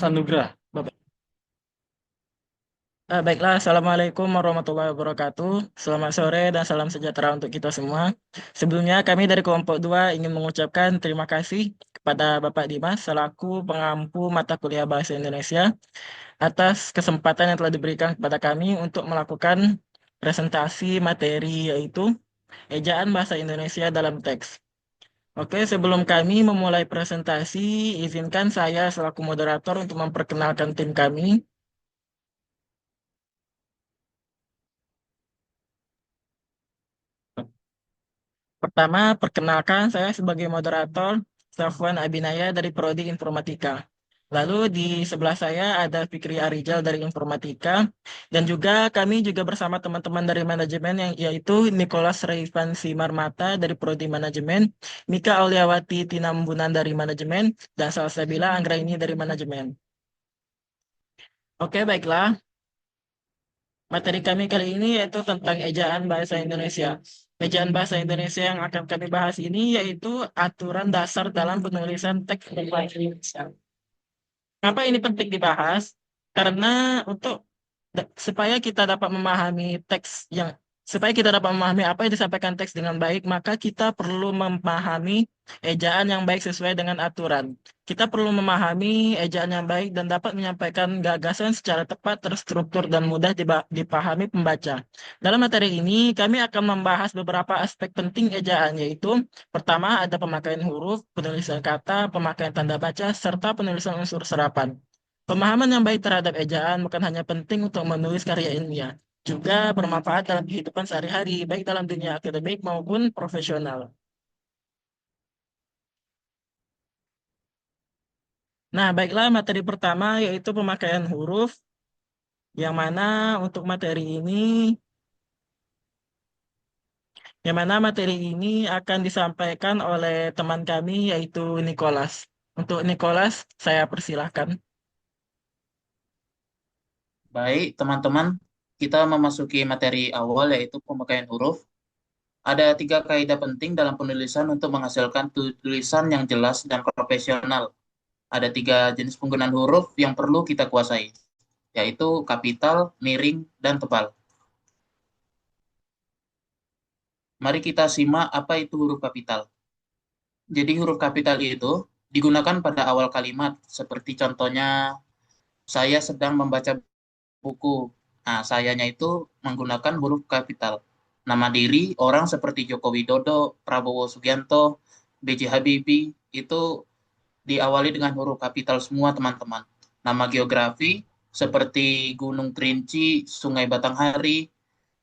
Sanugrah, Bapak. Baiklah, Assalamualaikum warahmatullahi wabarakatuh. Selamat sore dan salam sejahtera untuk kita semua. Sebelumnya, kami dari kelompok 2 ingin mengucapkan terima kasih kepada Bapak Dimas selaku pengampu mata kuliah Bahasa Indonesia atas kesempatan yang telah diberikan kepada kami untuk melakukan presentasi materi yaitu ejaan Bahasa Indonesia dalam teks. Oke, sebelum kami memulai presentasi, izinkan saya selaku moderator untuk memperkenalkan tim kami. Pertama, perkenalkan saya sebagai moderator Safwan Abinaya dari Prodi Informatika. Lalu di sebelah saya ada Fikri Arijal dari Informatika dan juga kami juga bersama teman-teman dari manajemen yang yaitu Nicholas Reifan Simarmata dari Prodi Manajemen, Mika Auliawati Tinambunan dari Manajemen, dan Salsabila Anggraini dari Manajemen. Oke, baiklah. Materi kami kali ini yaitu tentang ejaan bahasa Indonesia. Ejaan bahasa Indonesia yang akan kami bahas ini yaitu aturan dasar dalam penulisan teks berbahasa Indonesia. Kenapa ini penting dibahas? Karena untuk supaya kita dapat memahami teks yang supaya kita dapat memahami apa yang disampaikan teks dengan baik, maka kita perlu memahami ejaan yang baik sesuai dengan aturan. Kita perlu memahami ejaan yang baik dan dapat menyampaikan gagasan secara tepat, terstruktur, dan mudah dipahami pembaca. Dalam materi ini, kami akan membahas beberapa aspek penting ejaan, yaitu pertama ada pemakaian huruf, penulisan kata, pemakaian tanda baca, serta penulisan unsur serapan. Pemahaman yang baik terhadap ejaan bukan hanya penting untuk menulis karya ilmiah, juga bermanfaat dalam kehidupan sehari-hari, baik dalam dunia akademik maupun profesional. Nah, baiklah materi pertama yaitu pemakaian huruf, yang mana untuk materi ini akan disampaikan oleh teman kami yaitu Nicholas. Untuk Nicholas, saya persilahkan. Baik, teman-teman, kita memasuki materi awal yaitu pemakaian huruf. Ada tiga kaidah penting dalam penulisan untuk menghasilkan tulisan yang jelas dan profesional. Ada tiga jenis penggunaan huruf yang perlu kita kuasai, yaitu kapital, miring, dan tebal. Mari kita simak apa itu huruf kapital. Jadi huruf kapital itu digunakan pada awal kalimat, seperti contohnya, saya sedang membaca buku. Nah, sayanya itu menggunakan huruf kapital. Nama diri orang seperti Joko Widodo, Prabowo Subianto, B.J. Habibie itu diawali dengan huruf kapital semua, teman-teman. Nama geografi seperti Gunung Kerinci, Sungai Batanghari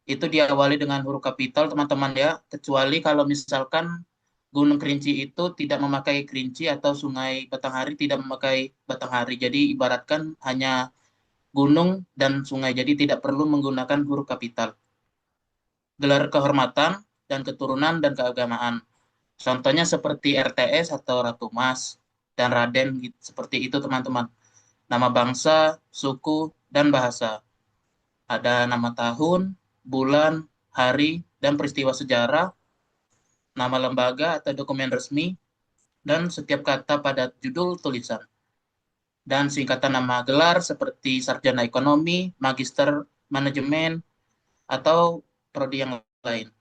itu diawali dengan huruf kapital, teman-teman ya. Kecuali kalau misalkan Gunung Kerinci itu tidak memakai kerinci atau Sungai Batanghari tidak memakai Batanghari. Jadi ibaratkan hanya gunung dan sungai, jadi tidak perlu menggunakan huruf kapital. Gelar kehormatan dan keturunan dan keagamaan. Contohnya seperti RTS atau Ratu Mas dan Raden, gitu. Seperti itu teman-teman. Nama bangsa, suku, dan bahasa. Ada nama tahun, bulan, hari, dan peristiwa sejarah, nama lembaga atau dokumen resmi, dan setiap kata pada judul tulisan. Dan singkatan nama gelar seperti sarjana ekonomi, magister manajemen, atau prodi yang lain.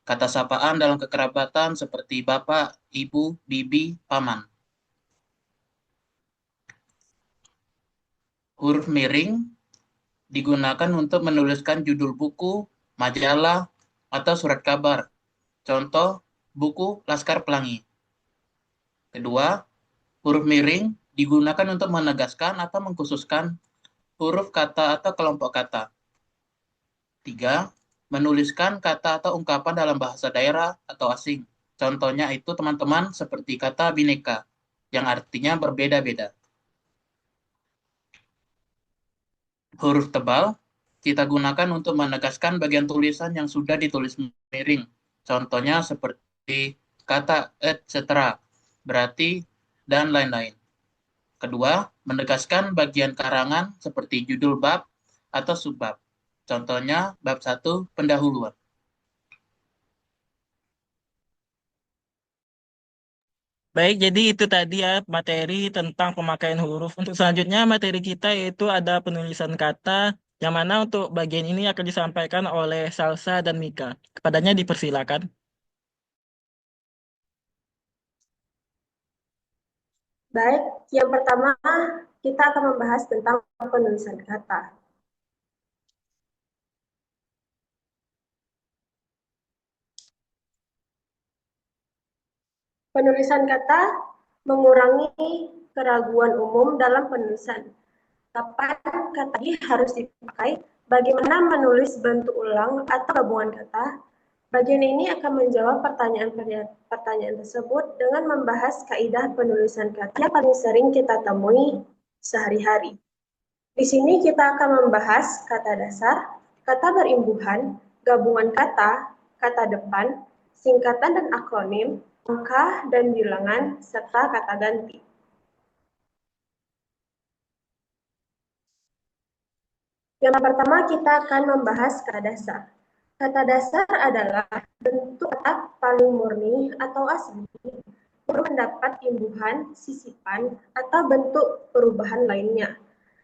Kata sapaan dalam kekerabatan seperti bapak, ibu, bibi, paman. Huruf miring digunakan untuk menuliskan judul buku, majalah, atau surat kabar. Contoh, buku Laskar Pelangi. Kedua, huruf miring digunakan untuk menegaskan atau mengkhususkan huruf kata atau kelompok kata. Tiga, menuliskan kata atau ungkapan dalam bahasa daerah atau asing. Contohnya itu teman-teman seperti kata bineka, yang artinya berbeda-beda. Huruf tebal kita gunakan untuk menegaskan bagian tulisan yang sudah ditulis miring. Contohnya seperti kata etc., berarti, dan lain-lain. Kedua, menegaskan bagian karangan seperti judul bab atau subbab. Contohnya bab 1 pendahuluan. Baik, jadi itu tadi ya materi tentang pemakaian huruf. Untuk selanjutnya materi kita yaitu ada penulisan kata yang mana untuk bagian ini akan disampaikan oleh Salsa dan Mika. Kepadanya dipersilakan. Baik, yang pertama kita akan membahas tentang penulisan kata. Penulisan kata mengurangi keraguan umum dalam penulisan. Kapan kata ini harus dipakai, bagaimana menulis bentuk ulang atau gabungan kata. Bagian ini akan menjawab pertanyaan tersebut dengan membahas kaidah penulisan kata yang paling sering kita temui sehari-hari. Di sini kita akan membahas kata dasar, kata berimbuhan, gabungan kata, kata depan, singkatan dan akronim, angka dan bilangan, serta kata ganti. Yang pertama kita akan membahas kata dasar. Kata dasar adalah bentuk kata paling murni atau asli yang mendapat imbuhan, sisipan, atau bentuk perubahan lainnya.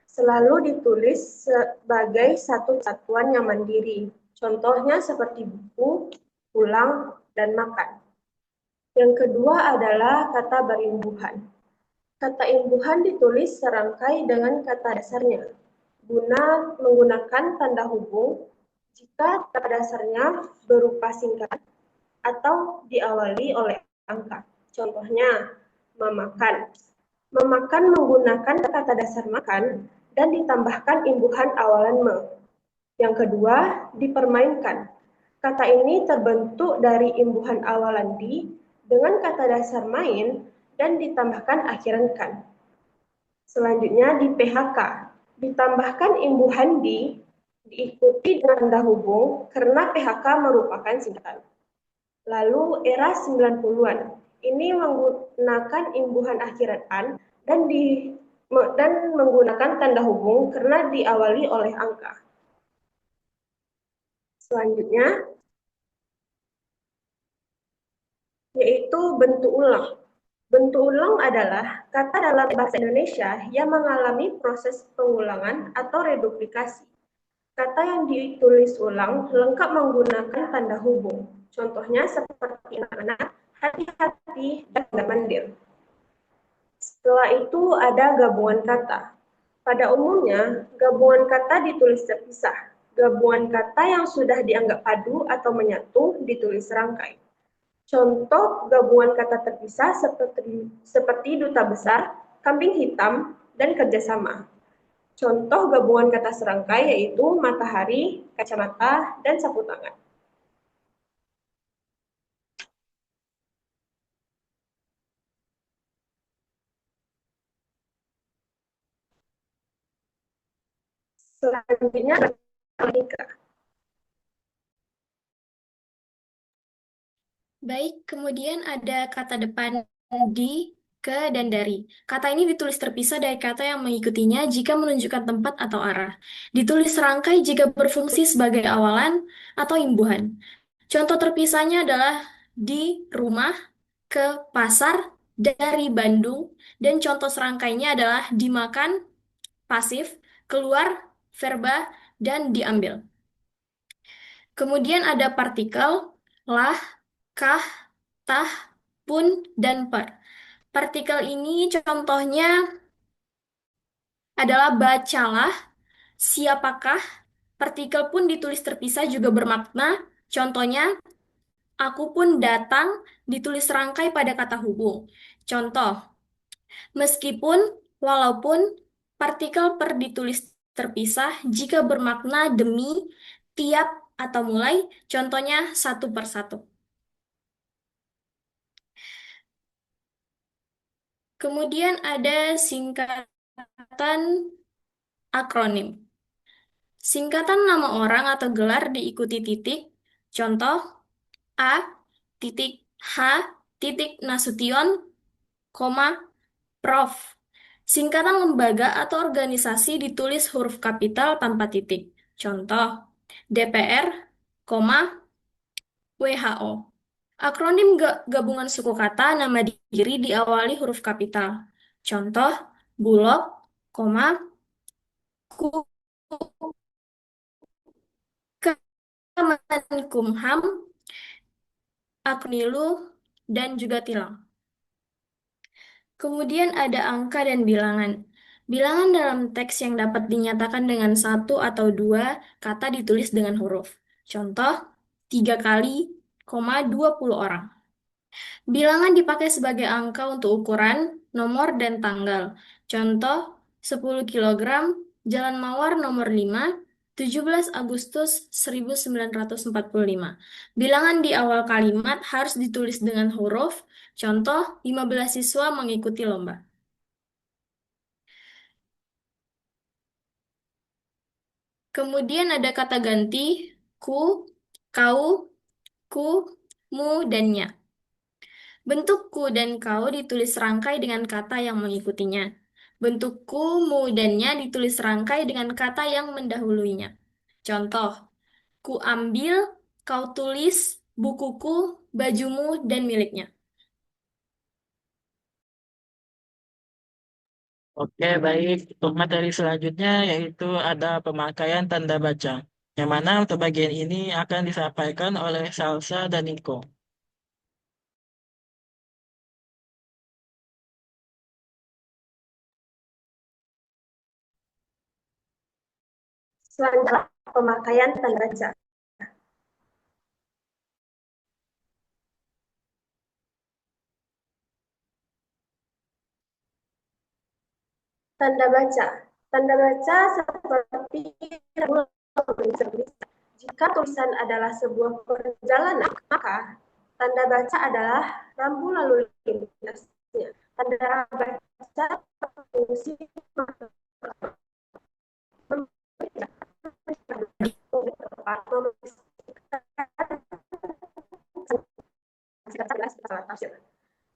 Selalu ditulis sebagai satu satuan yang mandiri. Contohnya seperti buku, pulang, dan makan. Yang kedua adalah kata berimbuhan. Kata imbuhan ditulis serangkai dengan kata dasarnya, guna menggunakan tanda hubung jika kata dasarnya berupa singkat atau diawali oleh angka. Contohnya, memakan. Memakan menggunakan kata dasar makan dan ditambahkan imbuhan awalan me. Yang kedua, dipermainkan. Kata ini terbentuk dari imbuhan awalan di dengan kata dasar main dan ditambahkan akhiran kan. Selanjutnya di PHK, ditambahkan imbuhan di diikuti dengan tanda hubung karena PHK merupakan singkatan. Lalu era 90-an, ini menggunakan imbuhan akhiran an dan menggunakan tanda hubung karena diawali oleh angka. Selanjutnya, yaitu bentuk ulang. Bentuk ulang adalah kata dalam bahasa Indonesia yang mengalami proses pengulangan atau reduplikasi. Kata yang ditulis ulang lengkap menggunakan tanda hubung. Contohnya seperti anak-anak, hati-hati, dan mandir. Setelah itu ada gabungan kata. Pada umumnya, gabungan kata ditulis terpisah. Gabungan kata yang sudah dianggap padu atau menyatu ditulis serangkai. Contoh gabungan kata terpisah seperti duta besar, kambing hitam, dan kerjasama. Contoh gabungan kata serangkai yaitu matahari, kacamata, dan sapu tangan. Selanjutnya, logika. Baik, kemudian ada kata depan di, ke, dan dari. Kata ini ditulis terpisah dari kata yang mengikutinya jika menunjukkan tempat atau arah. Ditulis serangkai jika berfungsi sebagai awalan atau imbuhan. Contoh terpisahnya adalah di rumah, ke pasar, dari Bandung, dan contoh serangkainya adalah dimakan, pasif, keluar, verba, dan diambil. Kemudian ada partikel, lah, kah, tah, pun, dan per. Partikel ini contohnya adalah bacalah, siapakah. Partikel pun ditulis terpisah juga bermakna. Contohnya, aku pun datang ditulis serangkai pada kata hubung. Contoh, meskipun, walaupun, partikel per ditulis terpisah jika bermakna demi, tiap, atau mulai. Contohnya, satu per satu. Kemudian ada singkatan akronim. Singkatan nama orang atau gelar diikuti titik. Contoh, A, titik, H, titik, Nasution, koma, Prof. Singkatan lembaga atau organisasi ditulis huruf kapital tanpa titik. Contoh, DPR, koma, WHO. Akronim gabungan suku kata nama diri diawali huruf kapital. Contoh, Bulog, koma, ku, Kemenkumham, Aknilu, dan juga Tilang. Kemudian ada angka dan bilangan. Bilangan dalam teks yang dapat dinyatakan dengan satu atau dua kata ditulis dengan huruf. Contoh, 3 kali, 20 orang. Bilangan dipakai sebagai angka untuk ukuran, nomor, dan tanggal. Contoh, 10 kilogram, Jalan Mawar nomor 5, 17 Agustus 1945. Bilangan di awal kalimat harus ditulis dengan huruf. Contoh, 15 siswa mengikuti lomba. Kemudian ada kata ganti, ku, kau, ku, mu, dan nya. Bentuk ku dan kau ditulis serangkai dengan kata yang mengikutinya. Bentuk ku, mu, dan nya ditulis serangkai dengan kata yang mendahuluinya. Contoh, ku ambil, kau tulis, bukuku, bajumu, dan miliknya. Oke, baik. Untuk materi selanjutnya yaitu ada pemakaian tanda baca. Yang mana untuk bagian ini akan disampaikan oleh Salsa dan Niko. Selanjutnya, pemakaian tanda baca. Tanda baca. Tanda baca seperti jika tulisan adalah sebuah perjalanan, maka tanda baca adalah rambu lalu lintasnya. Tanda baca berfungsi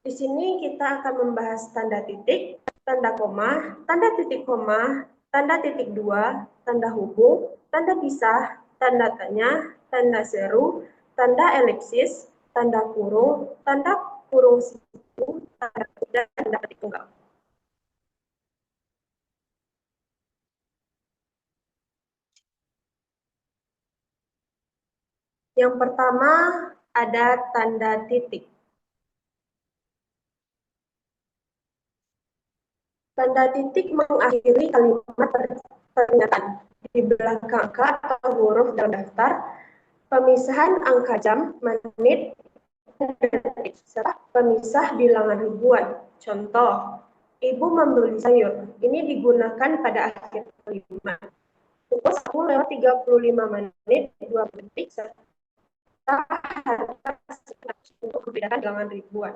Di sini kita akan membahas tanda titik, tanda koma, tanda titik koma, tanda titik dua, tanda hubung, tanda pisah, tanda tanya, tanda seru, tanda elipsis, tanda kurung siku, dan tanda petik tunggal. Yang pertama ada tanda titik. Tanda titik mengakhiri kalimat pernyataan. Di belakang angka atau huruf dalam daftar, pemisahan angka jam, menit, serta pemisah bilangan ribuan. Contoh, ibu membeli sayur. Ini digunakan pada akhir kalimat. Pukul 10:35 20 serta harta untuk membedakan bilangan ribuan.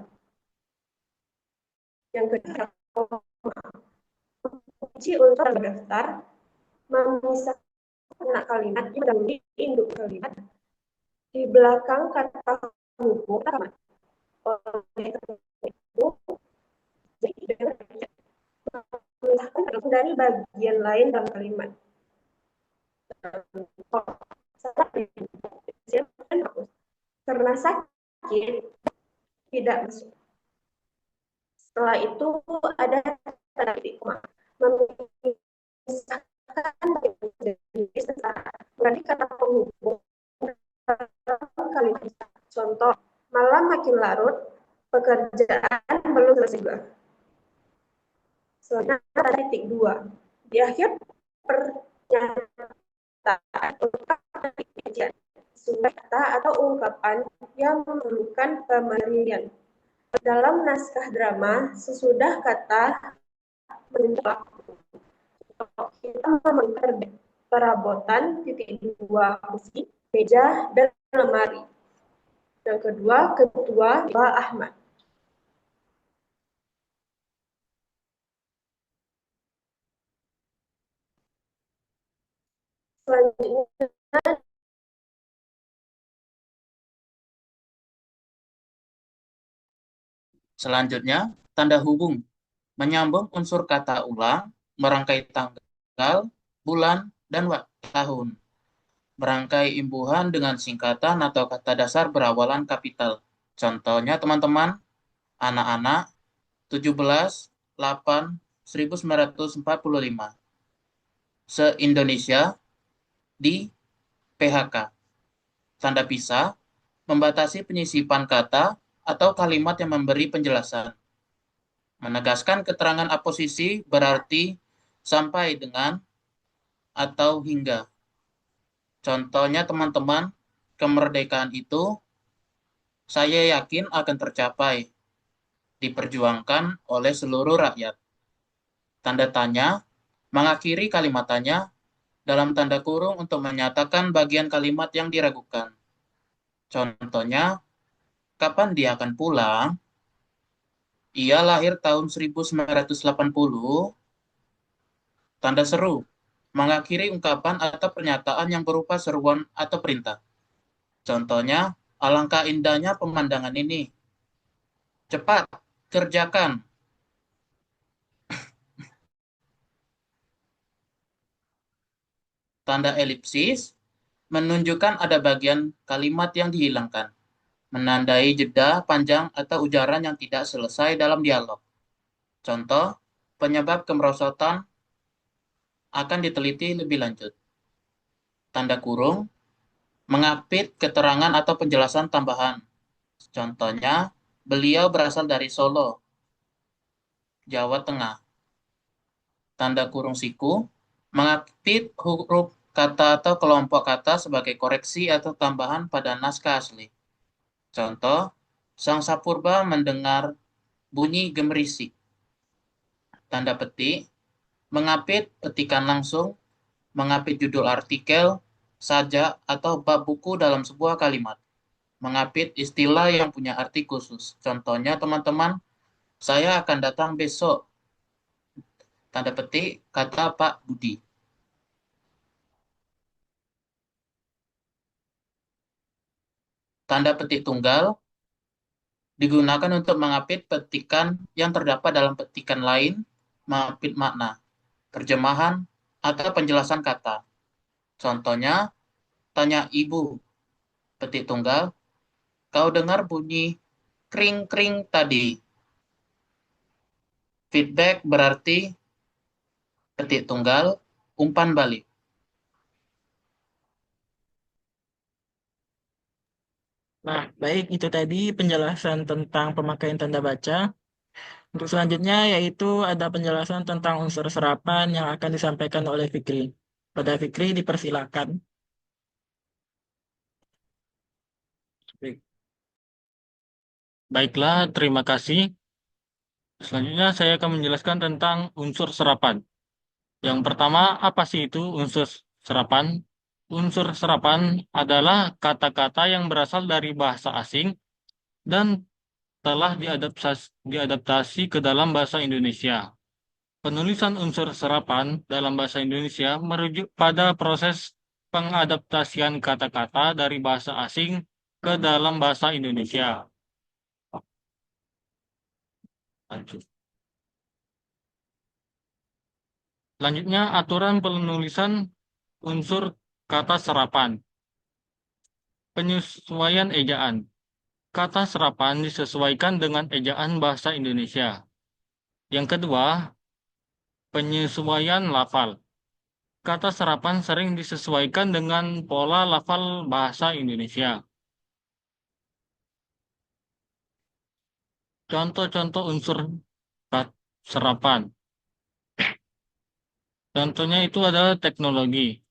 Yang kedua, kunci untuk daftar memisahkan kalimat di induk kalimat di belakang kata hubung oleh itu memisahkan dari bagian lain dalam kalimat. Karena sakit tidak masuk. Setelah itu ada tanda titik koma. Memisahkan berarti kata penghubung kalimat. Contoh, malam makin larut, pekerjaan belum selesai juga. Selanjutnya tanda titik dua. Di akhir pernyataan sumber kata atau ungkapan yang memerlukan kemandirian. Dalam naskah drama, sesudah kata menunjuk kita memerlukan perabotan titik dua kursi, meja, dan lemari. Yang kedua, ketua Pak Ahmad. Selanjutnya, Selanjutnya, tanda hubung. Menyambung unsur kata ulang, merangkai tanggal, bulan, dan tahun. Merangkai imbuhan dengan singkatan atau kata dasar berawalan kapital. Contohnya teman-teman, anak-anak 17/8/1945 se-Indonesia di PHK. Tanda pisah membatasi penyisipan kata atau kalimat yang memberi penjelasan. Menegaskan keterangan aposisi berarti sampai dengan atau hingga. Contohnya teman-teman, kemerdekaan itu saya yakin akan tercapai, diperjuangkan oleh seluruh rakyat. Tanda tanya mengakhiri kalimat tanya dalam tanda kurung untuk menyatakan bagian kalimat yang diragukan. Contohnya, kapan dia akan pulang? Ia lahir tahun 1980. Tanda seru mengakhiri ungkapan atau pernyataan yang berupa seruan atau perintah. Contohnya, alangkah indahnya pemandangan ini. Cepat, kerjakan. Tanda elipsis menunjukkan ada bagian kalimat yang dihilangkan, menandai jeda panjang atau ujaran yang tidak selesai dalam dialog. Contoh, penyebab kemerosotan akan diteliti lebih lanjut. Tanda kurung mengapit keterangan atau penjelasan tambahan. Contohnya, beliau berasal dari Solo, Jawa Tengah. Tanda kurung siku mengapit huruf kata atau kelompok kata sebagai koreksi atau tambahan pada naskah asli. Contoh, Sang Sapurba mendengar bunyi gemerisik. Tanda petik mengapit petikan langsung, mengapit judul artikel, sajak, atau bab buku dalam sebuah kalimat. Mengapit istilah yang punya arti khusus. Contohnya teman-teman, saya akan datang besok. Tanda petik kata Pak Budi. Tanda petik tunggal digunakan untuk mengapit petikan yang terdapat dalam petikan lain, mengapit makna, terjemahan, atau penjelasan kata. Contohnya, tanya ibu, petik tunggal, kau dengar bunyi kring-kring tadi. Feedback berarti petik tunggal, umpan balik. Nah, baik itu tadi penjelasan tentang pemakaian tanda baca. Untuk selanjutnya yaitu ada penjelasan tentang unsur serapan yang akan disampaikan oleh Fikri. Pada Fikri dipersilakan. Baiklah, terima kasih. Selanjutnya saya akan menjelaskan tentang unsur serapan. Yang pertama, apa sih itu unsur serapan? Unsur serapan adalah kata-kata yang berasal dari bahasa asing dan telah diadaptasi ke dalam bahasa Indonesia. Penulisan unsur serapan dalam bahasa Indonesia merujuk pada proses pengadaptasian kata-kata dari bahasa asing ke dalam bahasa Indonesia. Lanjut. Selanjutnya, aturan penulisan unsur kata serapan. Penyesuaian ejaan. Kata serapan disesuaikan dengan ejaan bahasa Indonesia. Yang kedua, penyesuaian lafal. Kata serapan sering disesuaikan dengan pola lafal bahasa Indonesia. Contoh-contoh unsur serapan. Contohnya itu adalah teknologi,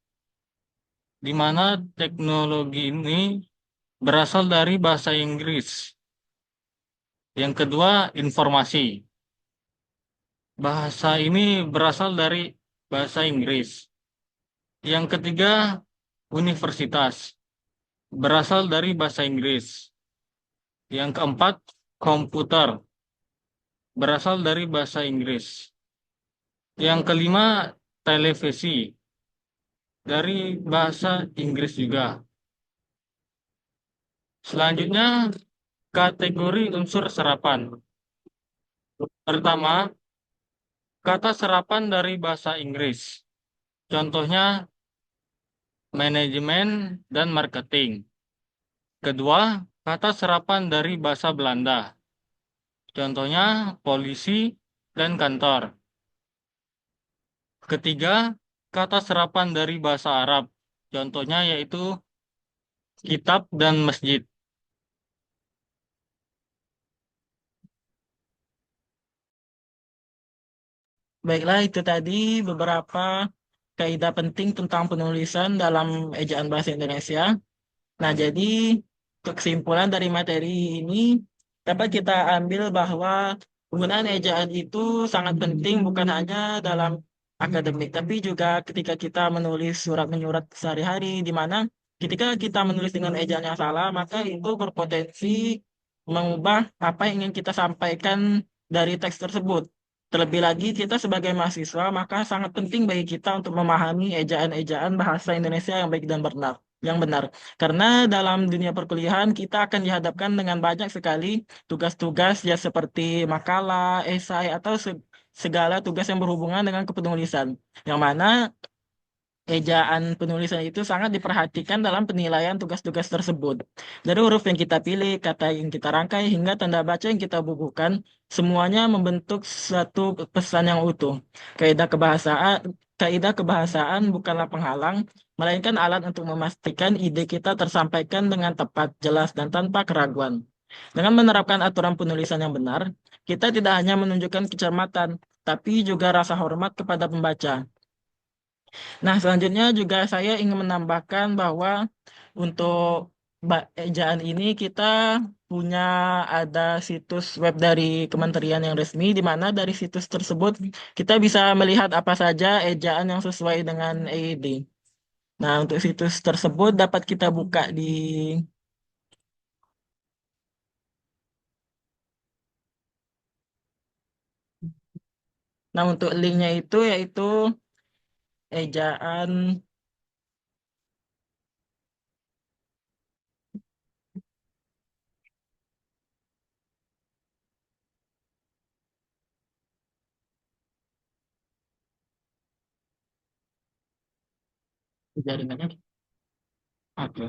di mana teknologi ini berasal dari bahasa Inggris. Yang kedua, informasi. Bahasa ini berasal dari bahasa Inggris. Yang ketiga, universitas. Berasal dari bahasa Inggris. Yang keempat, komputer. Berasal dari bahasa Inggris. Yang kelima, televisi. Dari bahasa Inggris juga. Selanjutnya, kategori unsur serapan. Pertama, kata serapan dari bahasa Inggris. Contohnya, manajemen dan marketing. Kedua, kata serapan dari bahasa Belanda. Contohnya polisi dan kantor. Ketiga, kata serapan dari bahasa Arab. Contohnya yaitu kitab dan masjid. Baiklah, itu tadi beberapa kaidah penting tentang penulisan dalam ejaan bahasa Indonesia. Nah, jadi kesimpulan dari materi ini dapat kita ambil bahwa penggunaan ejaan itu sangat penting bukan hanya dalam akademik, tapi juga ketika kita menulis surat menyurat sehari-hari, di mana ketika kita menulis dengan ejaan yang salah, maka itu berpotensi mengubah apa yang ingin kita sampaikan dari teks tersebut. Terlebih lagi kita sebagai mahasiswa, maka sangat penting bagi kita untuk memahami ejaan-ejaan bahasa Indonesia yang baik dan benar. Yang benar. Karena dalam dunia perkuliahan kita akan dihadapkan dengan banyak sekali tugas-tugas ya seperti makalah, esai, atau segala tugas yang berhubungan dengan kepenulisan. Yang mana ejaan penulisan itu sangat diperhatikan dalam penilaian tugas-tugas tersebut. Dari huruf yang kita pilih, kata yang kita rangkai, hingga tanda baca yang kita bubuhkan, semuanya membentuk suatu pesan yang utuh. Kaidah kebahasaan bukanlah penghalang, melainkan alat untuk memastikan ide kita tersampaikan dengan tepat, jelas, dan tanpa keraguan. Dengan menerapkan aturan penulisan yang benar, kita tidak hanya menunjukkan kecermatan, tapi juga rasa hormat kepada pembaca. Nah, selanjutnya juga saya ingin menambahkan bahwa untuk ejaan ini kita punya ada situs web dari kementerian yang resmi, di mana dari situs tersebut kita bisa melihat apa saja ejaan yang sesuai dengan EID. Nah, untuk situs tersebut dapat kita buka di... Nah, untuk linknya itu yaitu ejaan... Jaringannya. Oke.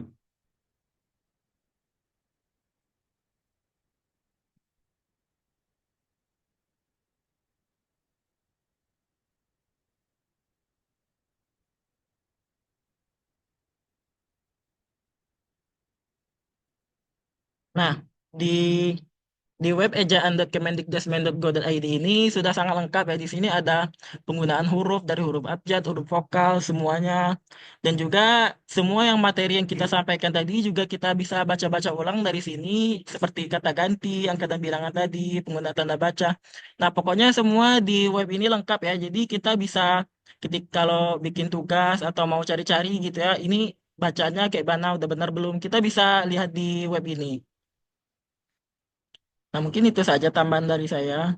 Nah, di web ejaan.kemendikdasmen.go.id ini sudah sangat lengkap ya. Di sini ada penggunaan huruf dari huruf abjad, huruf vokal, semuanya. Dan juga semua yang materi yang kita sampaikan tadi juga kita bisa baca-baca ulang dari sini. Seperti kata ganti, angkatan bilangan tadi, penggunaan tanda baca. Nah, pokoknya semua di web ini lengkap ya. Jadi kita bisa ketika kalau bikin tugas atau mau cari-cari gitu ya. Ini bacanya kayak mana, udah benar belum. Kita bisa lihat di web ini. Nah, mungkin itu saja tambahan dari saya.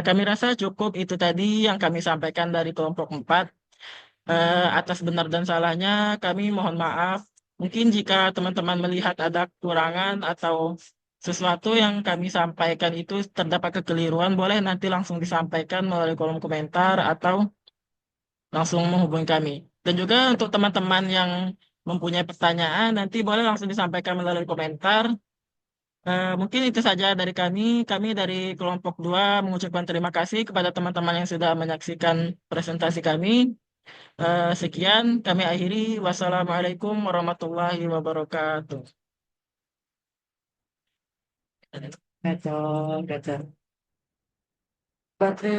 Kami rasa cukup itu tadi yang kami sampaikan dari kelompok 4. Atas benar dan salahnya, kami mohon maaf. Mungkin jika teman-teman melihat ada kekurangan atau sesuatu yang kami sampaikan itu terdapat kekeliruan, boleh nanti langsung disampaikan melalui kolom komentar atau langsung menghubungi kami. Dan juga untuk teman-teman yang mempunyai pertanyaan, nanti boleh langsung disampaikan melalui komentar. Mungkin itu saja dari kami. Kami dari kelompok 2 mengucapkan terima kasih kepada teman-teman yang sudah menyaksikan presentasi kami. Sekian kami akhiri. Wassalamualaikum warahmatullahi wabarakatuh. Kacau, kacau. Baterai